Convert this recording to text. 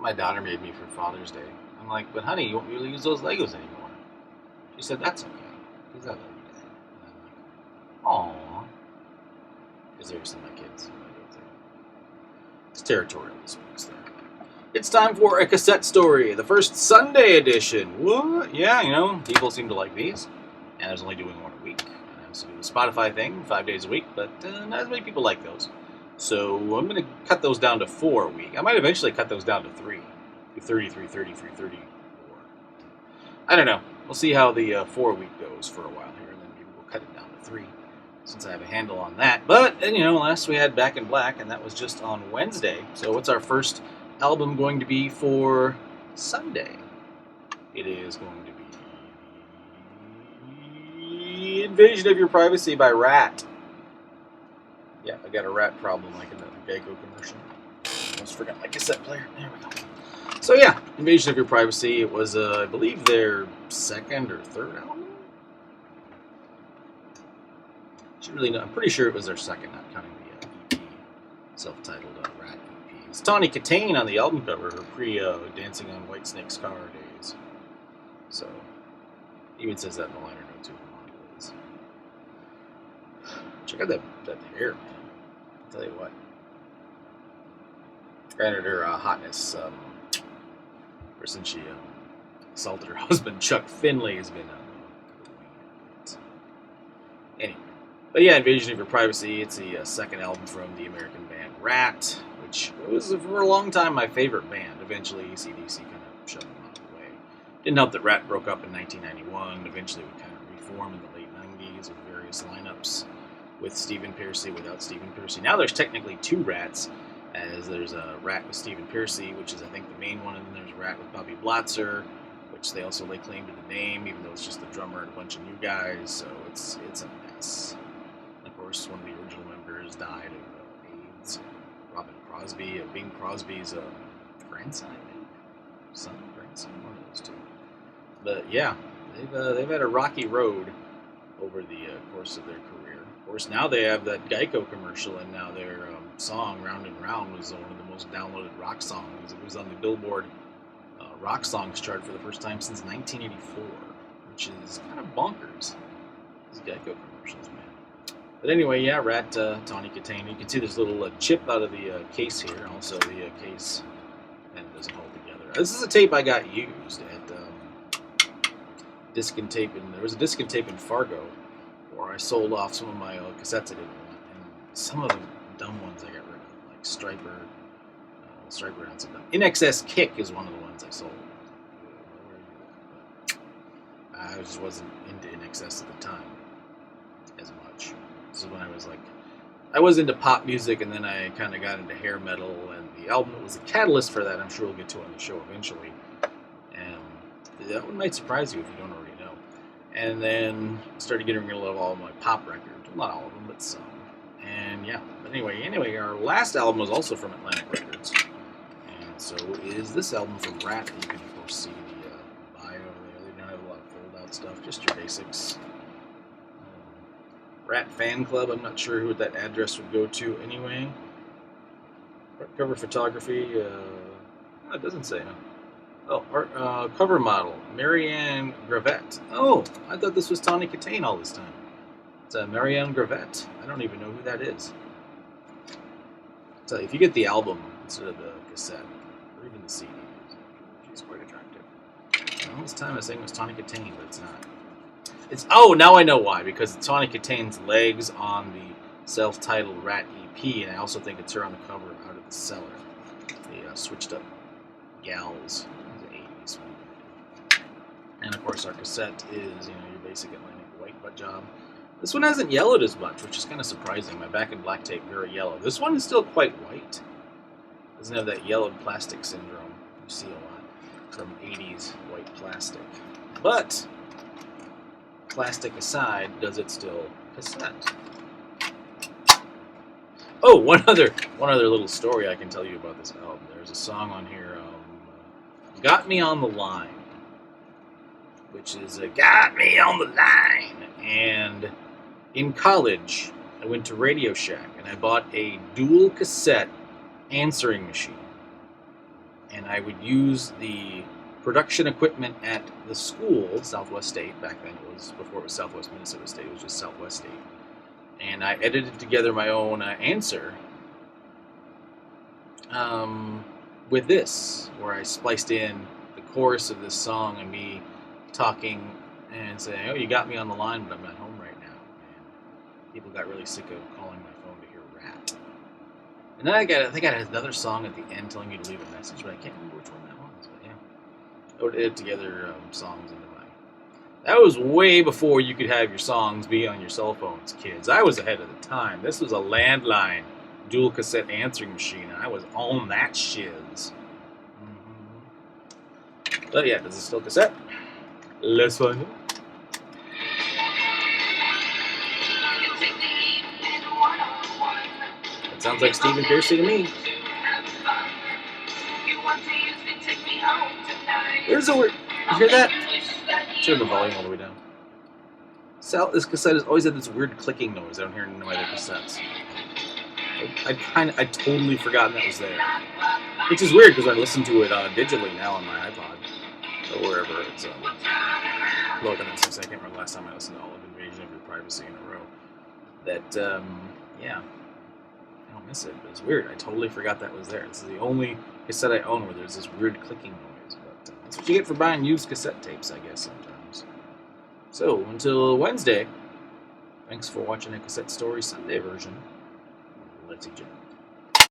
my daughter made me for Father's Day. I'm like, but honey, you won't be able to use those Legos anymore. She said, that's okay, because I love you, Dad. And I'm like, aw. Because they're some of my kids. It's territorial, this week's there. It's time for a cassette story, the first Sunday edition. What? Yeah, people seem to like these. And I was only doing one a week. And I also do the Spotify thing 5 days a week, but not as many people like those. So I'm going to cut those down to 4 a week. I might eventually cut those down to 3. 33, 33, 34. I don't know. We'll see how the 4 week goes for a while here, and then maybe we'll cut it down to 3, since I have a handle on that. But, last we had Back in Black, and that was just on Wednesday. So what's our first album going to be for Sunday? It is going to be Invasion of Your Privacy by Ratt. Yeah, I got a Ratt problem like in the Geico commercial. Almost forgot my cassette player. There we go. So yeah, Invasion of Your Privacy. It was, I believe, their second or third album? I'm pretty sure it was their second, not counting the EP, self-titled Ratt EP. It's Tawny Katane on the album cover, her pre-Dancing on Whitesnake's Car days. So, even says that in the liner notes. Check out that hair, man. I'll tell you what. Granted, her hotness, ever since she assaulted her husband, Chuck Finley, has been anyway. But yeah, Invasion of Your Privacy, it's the second album from the American band Ratt, which was for a long time my favorite band. Eventually, AC/DC kind of shoved them out of the way. Didn't help that Ratt broke up in 1991. Eventually, would kind of reform in the late 90s with various lineups with Stephen Pearcy, without Stephen Pearcy. Now there's technically 2 Ratts, as there's a Ratt with Stephen Pearcy, which is, I think, the main one, and then there's Ratt with Bobby Blotzer, which they also lay claim to the name, even though it's just the drummer and a bunch of new guys, so it's a mess. Of course, one of the original members died of AIDS. Robin Crosby, Bing Crosby's grandson, I think. Grandson, one of those two. But yeah, they've had a rocky road over the course of their career. Of course, now they have that Geico commercial, and now their song "Round and Round" was one of the most downloaded rock songs. It was on the Billboard rock songs chart for the first time since 1984, which is kind of bonkers. These Geico commercials, man. But anyway, yeah, Ratt, Tawny Katane. You can see there's a little chip out of the case here. Also, the case kind of doesn't hold together. This is a tape I got used at Disc and Tape. There was a Disc and Tape in Fargo where I sold off some of my cassettes I didn't want. And some of the dumb ones I got rid of, like Striper and some. In Excess Kick is one of the ones I sold. I just wasn't into In Excess at the time as much. This is when I was into pop music, and then I kind of got into hair metal, and the album that was a catalyst for that, I'm sure we'll get to on the show eventually. And that one might surprise you if you don't already know. And then started getting rid of all of my pop records. Well, not all of them, but some. And yeah, but anyway, our last album was also from Atlantic Records. And so is this album from Ratt. You can, of course, see the bio there. They don't have a lot of fold-out stuff, just your basics. Ratt Fan Club, I'm not sure who that address would go to anyway. Cover photography, it doesn't say. Oh, cover model, Marianne Gravette. Oh, I thought this was Tawny Katane all this time. It's Marianne Gravette. I don't even know who that is. So if you get the album instead of the cassette, or even the CD, she's quite attractive. All this time I was saying it was Tawny Katane, but it's not. Now I know why, because it's Tawny Katane's legs on the self-titled Ratt EP, and I also think it's her on the cover Out of the Cellar. They switched up gals in the 80s. And of course our cassette is, your basic Atlantic white butt job. This one hasn't yellowed as much, which is kind of surprising. My Back in Black tape, very yellow. This one is still quite white. Doesn't have that yellowed plastic syndrome you see a lot from 80s white plastic. But plastic aside, does it still cassette? Oh, one other little story I can tell you about this album. There's a song on here, "Got Me on the Line," which is "Got Me on the Line." And in college, I went to Radio Shack and I bought a dual cassette answering machine. and I would use the production equipment at the school, Southwest State. Back then, it was before it was Southwest Minnesota State. It was just Southwest State, and I edited together my own answer with this, where I spliced in the chorus of this song and me talking and saying, "Oh, you got me on the line, but I'm not home right now." And people got really sick of calling my phone to hear Ratt. And then I think I had another song at the end telling me to leave a message, but I can't remember which one that was. But yeah, I would edit together songs into my. That was way before you could have your songs be on your cell phones, kids. I was ahead of the time. This was a landline dual cassette answering machine, and I was on that shiz. But yeah, this is still cassette. Let's find it. That sounds like Stephen Piercy to me. There's a word. You hear that? Turn the volume all the way down. This cassette has always had this weird clicking noise I don't hear in my other cassettes. I'd totally forgotten that was there. Which is weird because I listen to it digitally now on my iPod. Or wherever it's logging in. Since I can't remember the last time I listened to all of Invasion of Your Privacy in a row. That, yeah. I don't miss it, but it's weird. I totally forgot that was there. This is the only cassette I own where there's this weird clicking noise. But that's what you get for buying used cassette tapes, I guess, sometimes. So, until Wednesday, thanks for watching a Cassette Story Sunday version. Let's eat you.